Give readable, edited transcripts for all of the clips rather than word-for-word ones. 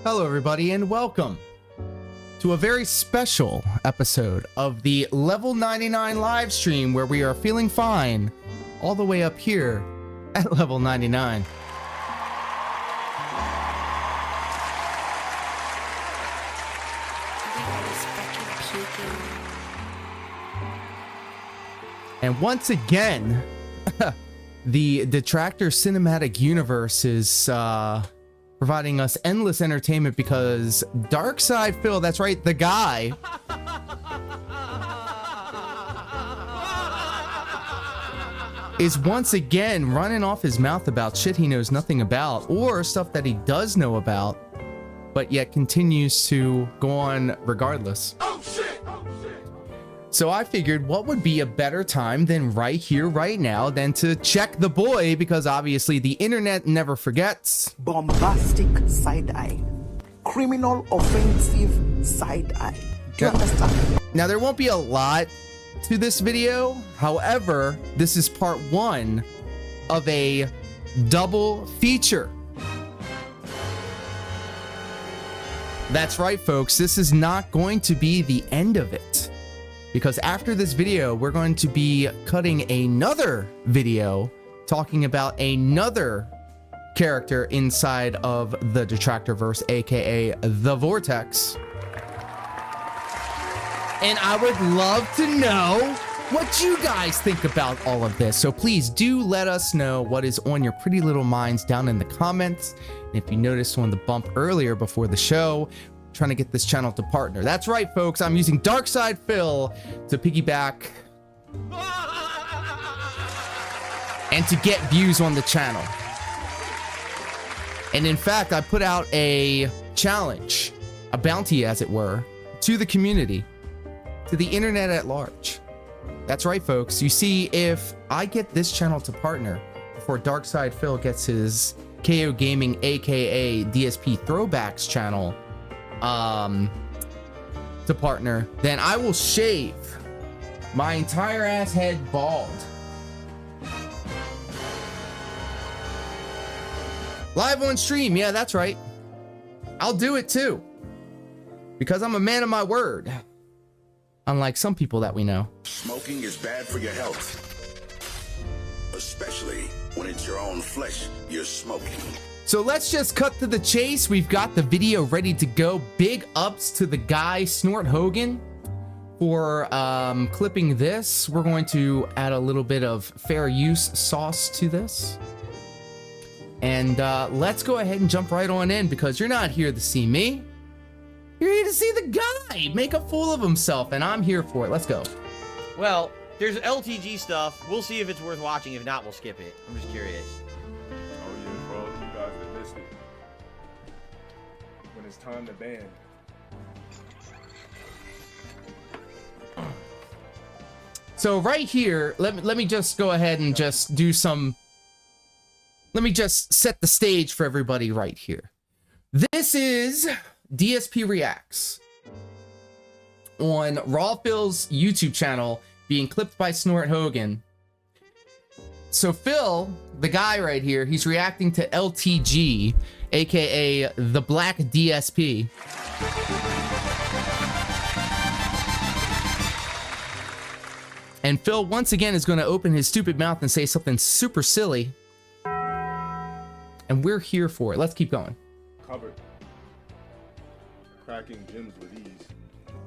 Hello, everybody, and welcome to a very special episode of the Level 99 live stream where we are feeling fine all the way up here at Level 99. And once again, the Detractor Cinematic Universe is providing us endless entertainment because Darkside Phil, that's right, the guy, is once again running off his mouth about shit he knows nothing about or stuff that he does know about, but yet continues to go on regardless. Oh shit! So I figured what would be a better time than right here, right now, than to check the boy, because obviously the internet never forgets. Bombastic side eye. Criminal offensive side eye. Do you understand? Now there won't be a lot to this video. However, this is part one of a double feature. That's right, folks. This is not going to be the end of it, because after this video, we're going to be cutting another video talking about another character inside of the Detractorverse, aka the Vortex. And I would love to know what you guys think about all of this. So please do let us know what is on your pretty little minds down in the comments. And if you noticed on the bump earlier before the show, trying to get this channel to partner. That's right, folks. I'm using Darkside Phil to piggyback and to get views on the channel. And in fact, I put out a challenge, a bounty as it were, to the community, to the internet at large. That's right, folks. You see, if I get this channel to partner before Darkside Phil gets his KO Gaming, aka DSP Throwbacks channel to partner, then I will shave my entire ass head bald. Live on stream, yeah, that's right. I'll do it too, because I'm a man of my word, unlike some people that we know. Smoking is bad for your health, especially when it's your own flesh you're smoking. So let's just cut to the chase. We've got the video ready to go. Big ups to the guy, Snort Hogan, for clipping this. We're going to add a little bit of fair use sauce to this. And let's go ahead and jump right on in, because you're not here to see me. You're here to see the guy make a fool of himself, and I'm here for it. Let's go. Well, there's LTG stuff. We'll see if it's worth watching. If not, we'll skip it. I'm just curious. When it's time to ban. So right here, let me just go ahead and just do some. Let me just set the stage for everybody right here. This is DSP Reacts on Raw Phil's YouTube channel, being clipped by Snort Hogan. So Phil, the guy right here, he's reacting to LTG, aka the Black DSP. And Phil once again is going to open his stupid mouth and say something super silly. And we're here for it. Let's keep going. Covered. Cracking gems with ease.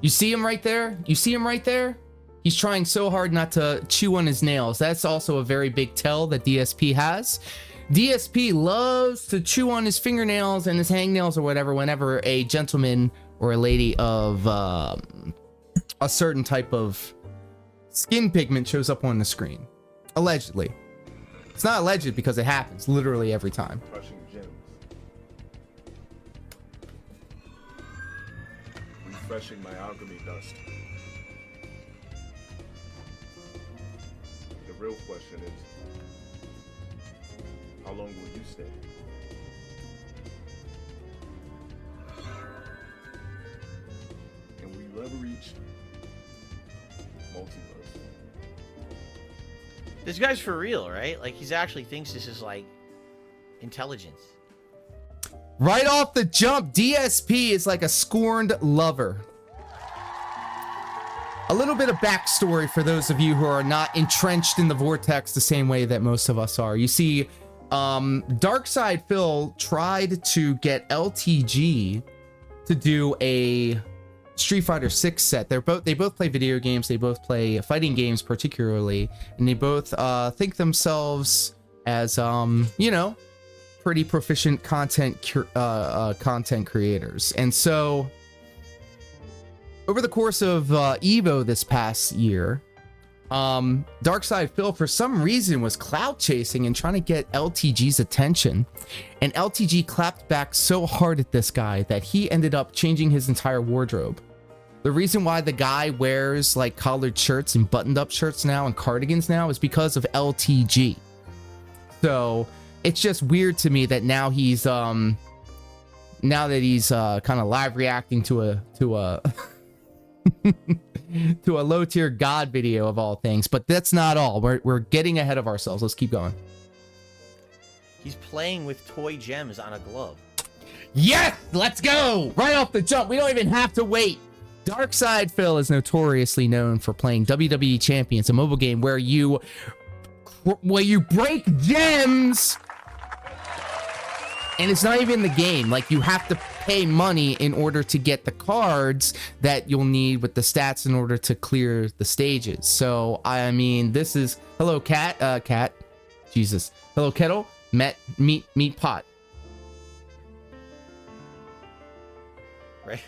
You see him right there? You see him right there? He's trying so hard not to chew on his nails. That's also a very big tell that DSP has. DSP loves to chew on his fingernails and his hangnails or whatever whenever a gentleman or a lady of a certain type of skin pigment shows up on the screen. Allegedly. It's not alleged because it happens literally every time. Crushing gems. Refreshing my alchemy dust. The real question is, how long will you stay? And we ever reach multiverse? This guy's for real, right? Like, he's actually thinks this is, like, intelligence. Right off the jump, DSP is like a scorned lover. A little bit of backstory for those of you who are not entrenched in the vortex the same way that most of us are. You see, Darkside Phil tried to get LTG to do a Street Fighter 6 set. They both play video games. They both play fighting games particularly, and they both think themselves as you know, pretty proficient content creators. And so over the course of Evo this past year, Darkside Phil for some reason was clout chasing and trying to get LTG's attention, and LTG clapped back so hard at this guy that he ended up changing his entire wardrobe. The reason why the guy wears like collared shirts and buttoned up shirts now and cardigans now is because of LTG. So it's just weird to me that now he's kind of live reacting to a to a low tier god video of all things. But that's not all. We're getting ahead of ourselves. Let's keep going. He's playing with toy gems on a glove. Yes, let's go right off the jump. We don't even have to wait. Darkside Phil is notoriously known for playing WWE Champions, a mobile game where you break gems, and it's not even the game. Like, you have to pay money in order to get the cards that you'll need with the stats in order to clear the stages. So I mean, this is hello cat, Jesus, hello kettle, meat pot. Right.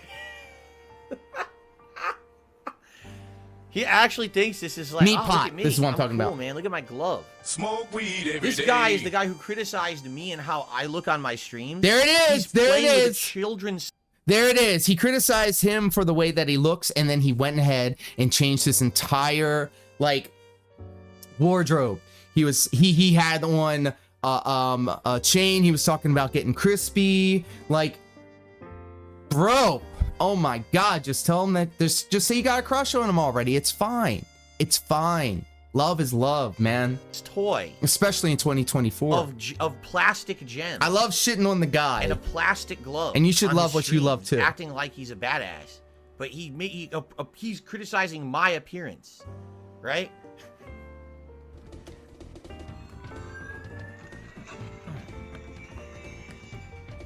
He actually thinks this is like meat oh, pot. Look at me. This is what I'm talking cool, about, man. Look at my glove. Smoke weed every This day. guy is the guy who criticized me and how I look on my streams. There it is. He's There it playing with is. Children's. There it is. He criticized him for the way that he looks, and then he went ahead and changed his entire like wardrobe. He had on a chain. He was talking about getting crispy. Like, bro, oh my God, just tell him that just say you got a crush on him already. It's fine. It's fine. Love is love, man. Toy. Especially in 2024. Of plastic gems. I love shitting on the guy. And a plastic glove. And you should on love the what you stream, love too. Acting like he's a badass. But he's criticizing my appearance. Right?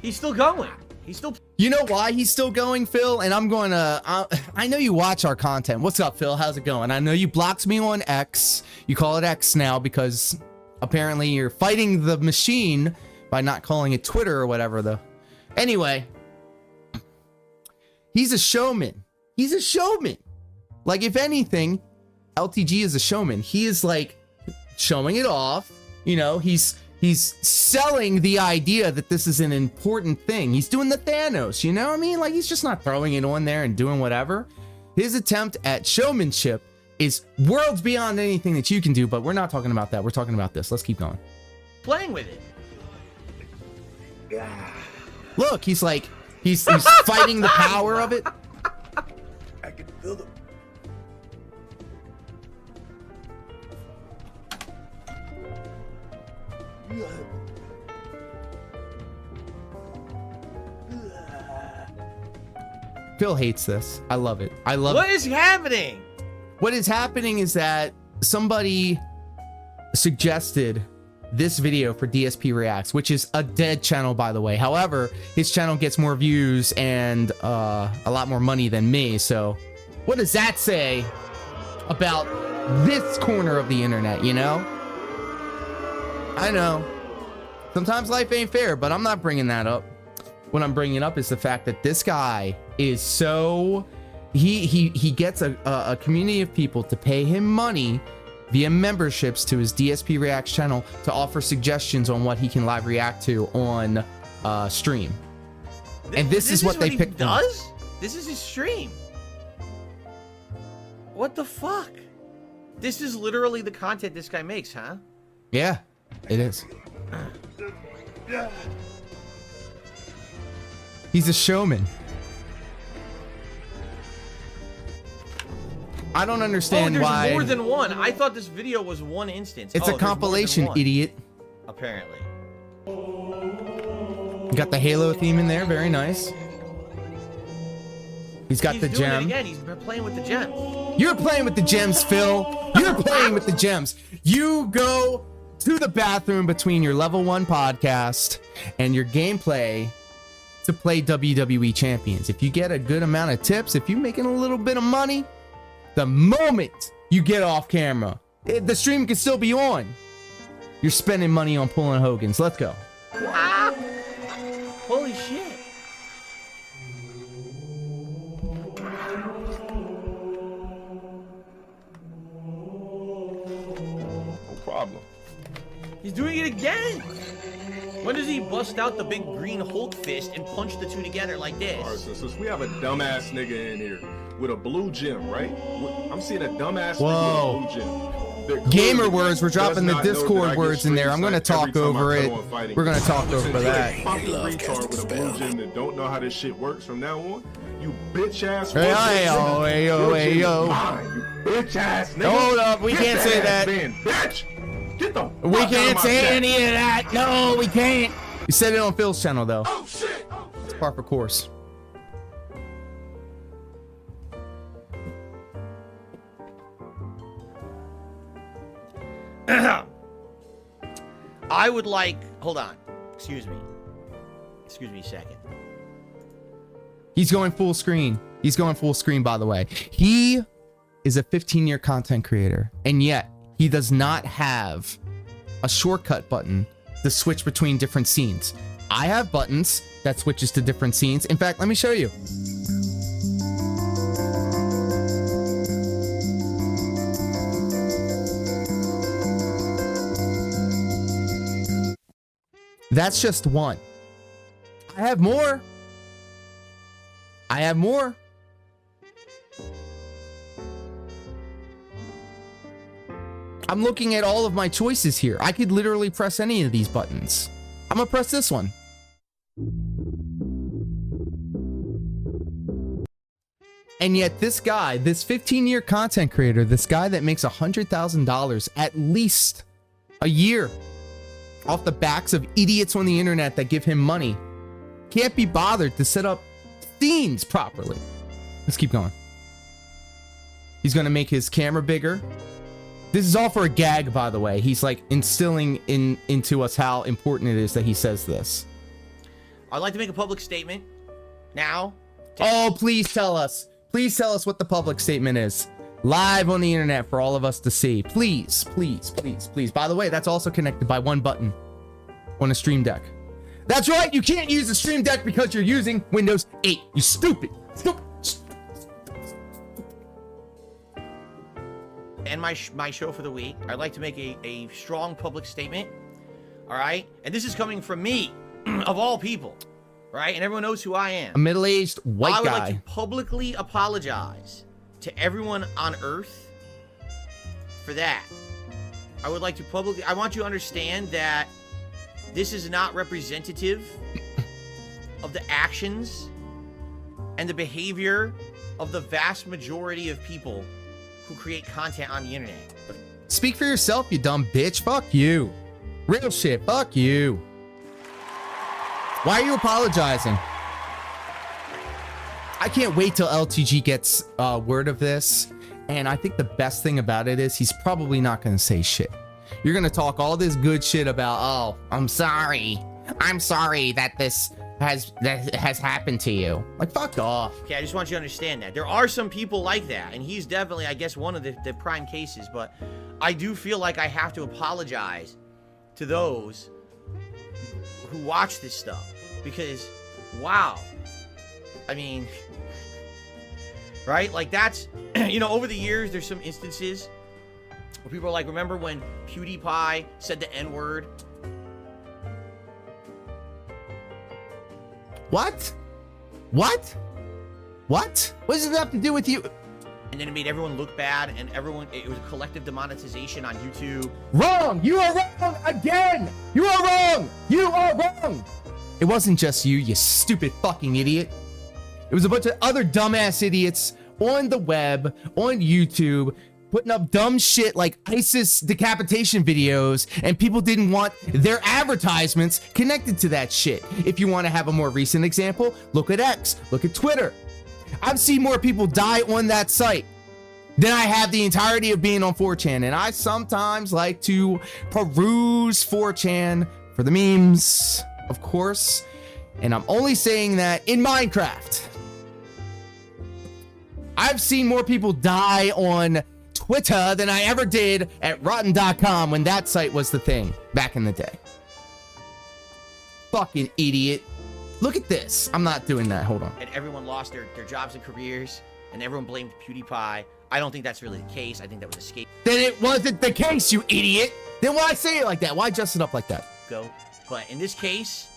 He's still going. He's still... You know why he's still going, Phil? And I'm going to... I know you watch our content. What's up, Phil? How's it going? I know you blocked me on X. You call it X now because apparently you're fighting the machine by not calling it Twitter or whatever, though. Anyway, he's a showman. He's a showman. Like, if anything, LTG is a showman. He is, like, showing it off. You know, he's selling the idea that this is an important thing. He's doing the Thanos, you know what I mean? Like, he's just not throwing it on there and doing whatever. His attempt at showmanship is worlds beyond anything that you can do, but we're not talking about that. We're talking about this. Let's keep going. Playing with it. Look, he's like, he's fighting the power of it. I can feel them. Phil hates this. I love it. I love What it. is happening? What is happening is that somebody suggested this video for DSP Reacts, which is a dead channel, by the way. However, his channel gets more views and a lot more money than me. So what does that say about this corner of the internet, you know? I know. Sometimes life ain't fair, but I'm not bringing that up. What I'm bringing up is the fact that this guy is so... He gets a community of people to pay him money via memberships to his DSP Reacts channel to offer suggestions on what he can live react to on stream. And this is what they he picked. Does? This is his stream. What the fuck? This is literally the content this guy makes, huh? Yeah, it is. He's a showman. I don't Oh, understand there's why. more than one. I thought this video was one instance. It's Oh, a there's more than compilation, one, idiot. Apparently. Got the Halo theme in there, very nice. He's got He's the doing it gem. again. He's playing with the gems. You're playing with the gems, Phil. You're playing with the gems. You go to the bathroom between your level 1 podcast and your gameplay to play WWE Champions. If you get a good amount of tips, if you're making a little bit of money, the moment you get off camera, the stream can still be on. You're spending money on pulling Hogan's. Let's go. Holy shit. No problem. He's doing it again. When does he bust out the big green Hulk fist and punch the two together like this? All right, so since we have a dumbass nigga in here with a blue gem, right? I'm seeing a dumbass Whoa. nigga with a blue gem. that Gamer clearly words, we're does dropping the not know that I Discord get words in there. stream I'm gonna sight every talk time I over put it. on fighting. We're gonna talk Listen, over you're a that. fucking love retard casting with a blue spells. gem that don't know how this shit works from now on. You bitch ass. Hey, yo, hey, yo, hey, yo. You bitch ass nigga. Hold up, we Get can't say ass that. Then, bitch. Get the We fuck out can't of my say chat. any of that. No, we can't. You said it on Phil's channel though. Oh shit! It's par for course. I would like. Hold on. Excuse me. Excuse me a second. He's going full screen. He's going full screen, by the way. He is a 15-year content creator, and yet he does not have a shortcut button to switch between different scenes. I have buttons that switches to different scenes. In fact, let me show you. That's just one. I have more. I have more. I'm looking at all of my choices here. I could literally press any of these buttons. I'm gonna press this one. And yet this guy, this 15-year content creator, this guy that makes $100,000 at least a year off the backs of idiots on the internet that give him money, can't be bothered to set up scenes properly. Let's keep going. He's gonna make his camera bigger. This is all for a gag, by the way. He's like instilling into us how important it is that he says this. I'd like to make a public statement now. Oh, please tell us. Please tell us what the public statement is. Live on the internet for all of us to see. Please, please, please, please. By the way, that's also connected by one button on a Stream Deck. That's right, you can't use the Stream Deck because you're using Windows 8. You stupid. Stupid. And my show for the week, I'd like to make a strong public statement. All right? And this is coming from me, of all people. Right? And everyone knows who I am. A middle-aged white I would guy. like to publicly apologize to everyone on Earth for that. I would like to publicly... I want you to understand that this is not representative of the actions and the behavior of the vast majority of people who create content on the internet. Speak for yourself, you dumb bitch. Fuck you. Real shit. Fuck you. Why are you apologizing? I can't wait till LTG gets word of this. And I think the best thing about it is he's probably not going to say shit. You're going to talk all this good shit about, oh, I'm sorry. I'm sorry that this has happened to you. Like, fuck off. Okay, I just want you to understand that. There are some people like that, and he's definitely, I guess, one of the prime cases, but I do feel like I have to apologize to those who watch this stuff, because, wow. I mean, right? Like, that's, you know, over the years, there's some instances where people are like, remember when PewDiePie said the N-word? What? What? What? What does it have to do with you? And then it made everyone look bad, and it was a collective demonetization on YouTube. Wrong! You are wrong again! You are wrong! You are wrong! It wasn't just you, you stupid fucking idiot. It was a bunch of other dumbass idiots on the web, on YouTube, putting up dumb shit like ISIS decapitation videos, and people didn't want their advertisements connected to that shit. If you want to have a more recent example, look at X, look at Twitter. I've seen more people die on that site than I have the entirety of being on 4chan, and I sometimes like to peruse 4chan for the memes, of course, and I'm only saying that in Minecraft. I've seen more people die on Twitter than I ever did at rotten.com when that site was the thing back in the day. Fucking idiot. Look at this. I'm not doing that. Hold on. And everyone lost their jobs and careers, and everyone blamed PewDiePie. I don't think that's really the case. I think that was a scapegoat. Then it wasn't the case, you idiot. Then why say it like that? Why dress it up like that? But in this case,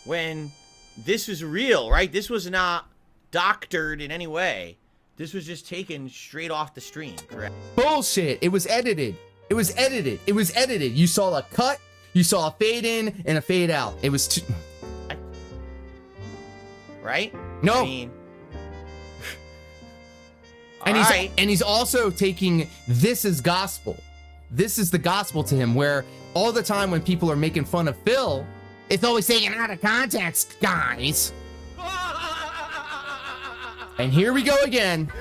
when this was real, right? This was not doctored in any way. This was just taken straight off the stream, correct? Bullshit. It was edited. It was edited. It was edited. You saw a cut, you saw a fade in and a fade out. It was too... Right? No. I mean, and he's also taking this as gospel. This is the gospel to him, where all the time when people are making fun of Phil, it's always taken out of context, guys. And here we go again.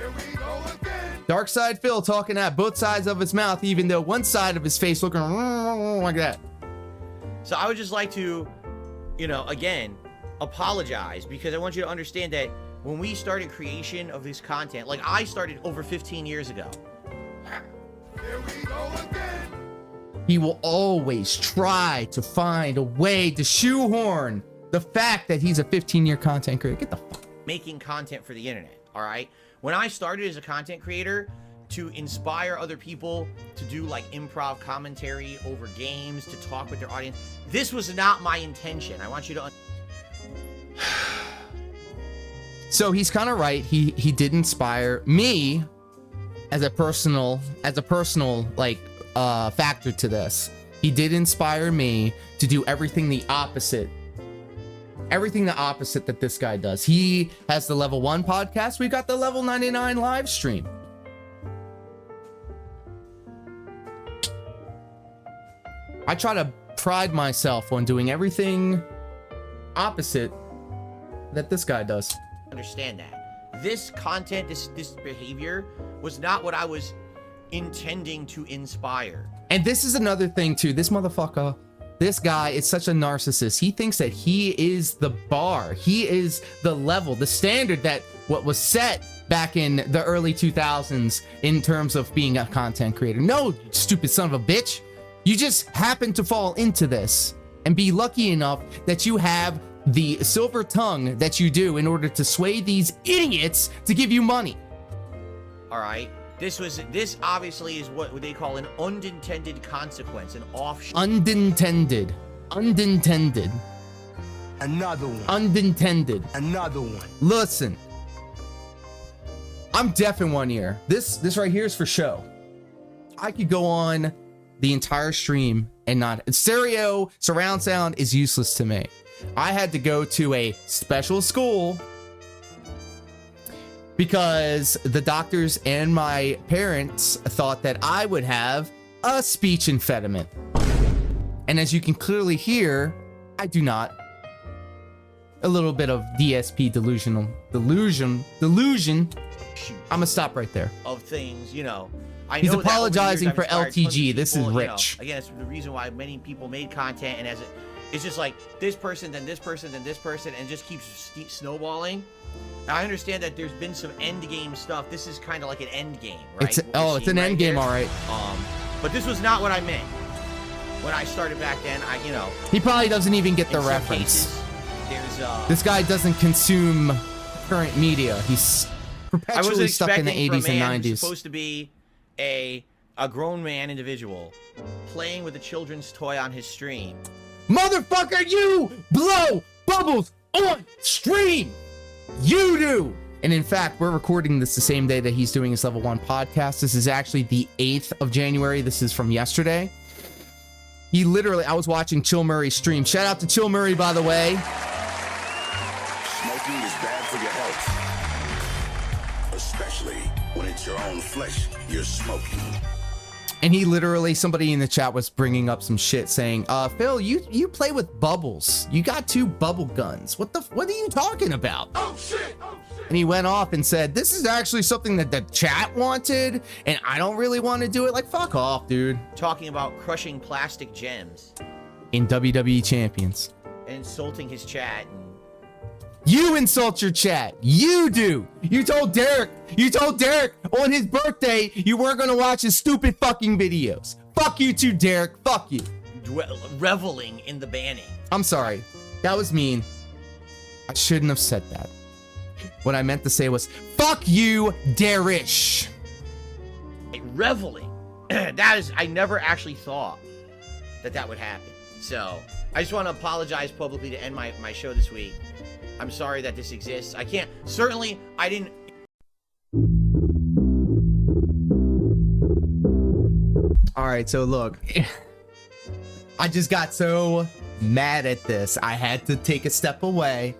Dark Side Phil talking at both sides of his mouth, even though one side of his face looking like that. So I would just like to, again, apologize, because I want you to understand that when we started creation of this content, like I started over 15 years ago. Here we go again. He will always try to find a way to shoehorn the fact that he's a 15-year content creator. Get the fuck. Making content for the internet, all right? When I started as a content creator to inspire other people to do like improv commentary over games, to talk with their audience, this was not my intention. I want you to... So he's kind of right. He did inspire me as a personal like factor to this. He did inspire me to do everything the opposite that this guy does. He has the level 1 podcast. We got the level 99 live stream. I try to pride myself on doing everything opposite that this guy does. Understand that this content, this behavior was not what I was intending to inspire. And this is another thing too. This motherfucker, this guy is such a narcissist. He thinks that he is the bar. He is the level, the standard that what was set back in the early 2000s in terms of being a content creator. No, you stupid son of a bitch. You just happen to fall into this and be lucky enough that you have the silver tongue that you do in order to sway these idiots to give you money. All right. This obviously is what they call an unintended consequence, an offshoot. Unintended. Another one. Unintended. Another one. Listen, I'm deaf in one ear. This right here is for show. I could go on the entire stream and not... Stereo surround sound is useless to me. I had to go to a special school because the doctors and my parents thought that I would have a speech impediment. And as you can clearly hear, I do not. A little bit of DSP delusion. I'm gonna stop right there. Of things, He's apologizing for LTG. This is rich. Again, it's the reason why many people made content, and it's just like this person, then this person, then this person, and it just keeps snowballing. And I understand that there's been some end game stuff. This is kind of like an end game, right? It's an end game, all right. But this was not what I meant when I started back then. He probably doesn't even get the reference. This guy doesn't consume current media. He's perpetually stuck in the 80s and 90s. Who's supposed to be a grown man individual playing with a children's toy on his stream. Motherfucker, you blow bubbles on stream. You do. And in fact, we're recording this the same day that he's doing his level 1 podcast. This is actually the 8th of January. This is from yesterday. I was watching Chill Murray stream. Shout out to Chill Murray, by the way. Smoking is bad for your health, especially especially when it's your own flesh you're smoking. And he literally, somebody in the chat was bringing up some shit saying, Phil, you play with bubbles. You got 2 bubble guns. What are you talking about? Oh shit. And he went off and said, this is actually something that the chat wanted, and I don't really want to do it. Like, fuck off, dude. Talking about crushing plastic gems. In WWE Champions. And insulting his chat. You insult your chat. You do. You told Derek on his birthday you weren't going to watch his stupid fucking videos. Fuck you too, Derek. Fuck you. Reveling in the banning. I'm sorry. That was mean. I shouldn't have said that. What I meant to say was, fuck you, Derish. Reveling. That is, I never actually thought that would happen. So, I just want to apologize publicly to end my show this week. I'm sorry that this exists. I can't, certainly, I didn't. All right, so look, I just got so mad at this. I had to take a step away,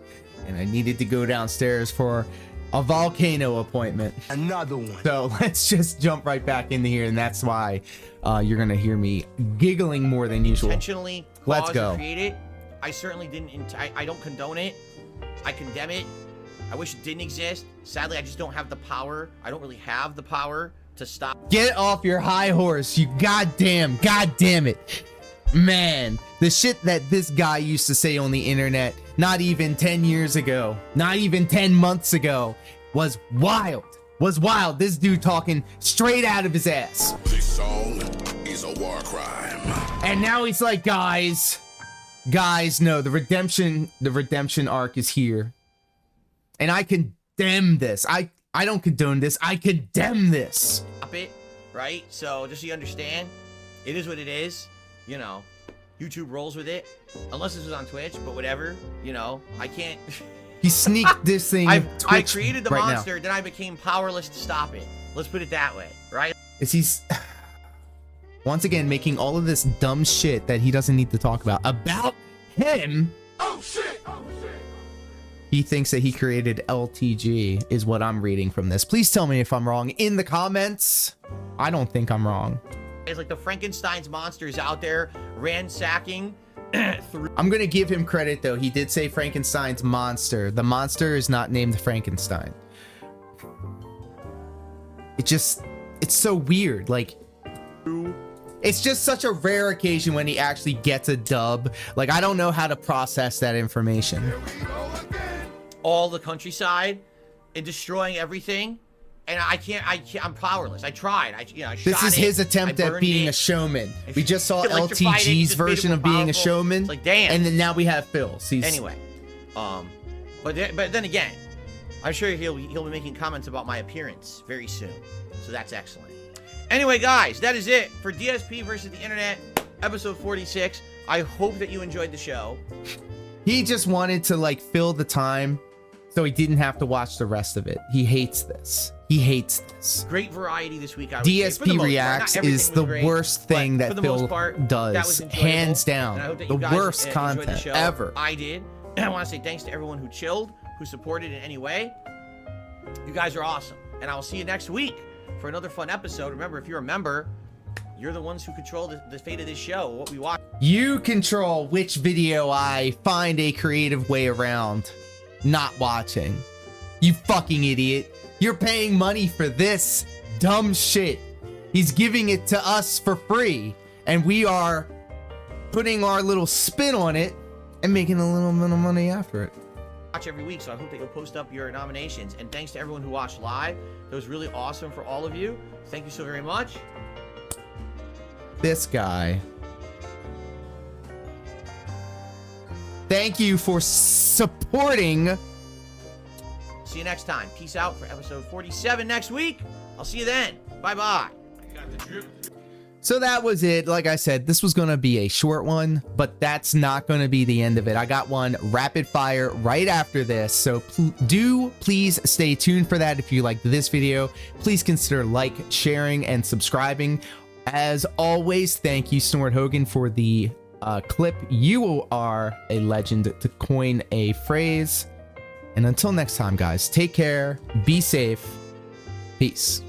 and I needed to go downstairs for a volcano appointment. Another one. So let's just jump right back into here, and that's why you're gonna hear me giggling more than usual. Intentionally, let's go. Create it. I certainly didn't. I don't condone it. I condemn it. I wish it didn't exist. Sadly, I just don't have the power. I don't really have the power to stop. Get off your high horse, you goddamn it. Man, the shit that this guy used to say on the internet, not even 10 years ago, not even 10 months ago, was wild. This dude talking straight out of his ass. This song is a war crime. And now he's like, guys, no, the redemption arc is here. And I condemn this. I don't condone this. I condemn this. Stop it, right? So just so you understand, it is what it is. You know, YouTube rolls with it. Unless this was on Twitch, but whatever. You know, I can't. He sneaked this thing. I created the right monster, now. then I became powerless to stop it. Let's put it that way, right? He's once again making all of this dumb shit that he doesn't need to talk about him. Oh shit! He thinks that he created LTG, is what I'm reading from this. Please tell me if I'm wrong in the comments. I don't think I'm wrong. It's like the Frankenstein's monsters out there ransacking through. I'm gonna give him credit though. He did say Frankenstein's monster. The monster is not named Frankenstein. It's so weird. Like, it's just such a rare occasion when he actually gets a dub. Like, I don't know how to process that information. All the countryside and destroying everything, and I'm powerless. I tried. I shot This is it, his attempt I at burned being it. a showman. We just saw Electrified it, LTG's just made it version more of being a powerful. showman. It's like, damn. And then now we have Phil's. Anyway, but then again, I'm sure he'll be making comments about my appearance very soon. So that's excellent. Anyway, guys, that is it for DSP versus the Internet, episode 46. I hope that you enjoyed the show. He just wanted to like fill the time so he didn't have to watch the rest of it. He hates this. Great variety this week. I would say. For the DSP most part. Reacts Not everything is was the great, worst but thing for that the Phil most part, that was does. enjoyable. Hands And I down. hope that The you guys worst enjoyed the content show. ever. I did. And I want to say thanks to everyone who chilled, who supported in any way. You guys are awesome. And I will see you next week for another fun episode. Remember, if you're a member, you're the ones who control the fate of this show, what we watch. You control which video I find a creative way around not watching. You fucking idiot. You're paying money for this dumb shit. He's giving it to us for free, and we are putting our little spin on it and making a little bit of money after it. Watch every week, so I hope that you'll post up your nominations. And thanks to everyone who watched live. That was really awesome for all of you. Thank you so very much. This guy. Thank you for supporting. See you next time. Peace out for episode 47 next week. I'll see you then. Bye-bye. So that was it. Like I said, this was going to be a short one, but that's not going to be the end of it. I got one rapid fire right after this. So please stay tuned for that. If you liked this video, please consider sharing, and subscribing. As always, thank you, Snort Hogan, for the clip. You are a legend, to coin a phrase. And until next time, guys, take care, be safe, Peace.